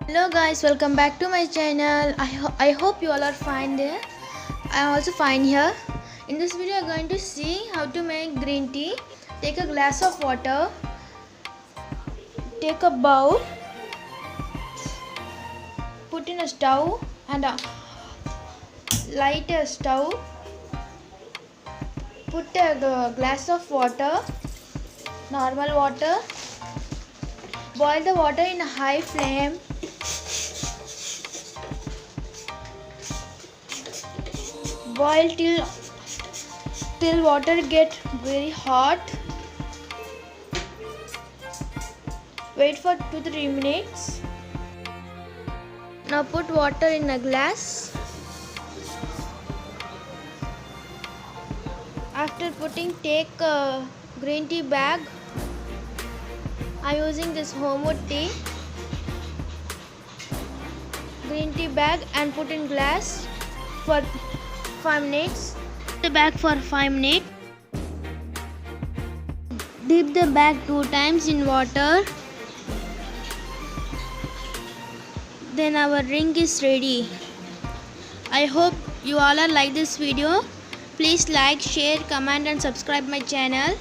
Hello guys, welcome back to my channel. I hope you all are fine there. I am also fine here. In this video, I am going to see how to make green tea. Take a glass of water, take a bowl, put in a stove and light a stove. Put a glass of water, normal water. Boil the water in a high flame. Boil till water get very hot. Wait for 2-3 minutes. Now put water in a glass. After putting, take a green tea bag. I am using this Homewood tea green tea bag and put in glass for 5 minutes. The bag for 5 minutes. Dip the bag 2 times in water. Then our drink is ready. I hope you all are like this video. Please like, share, comment and subscribe my channel.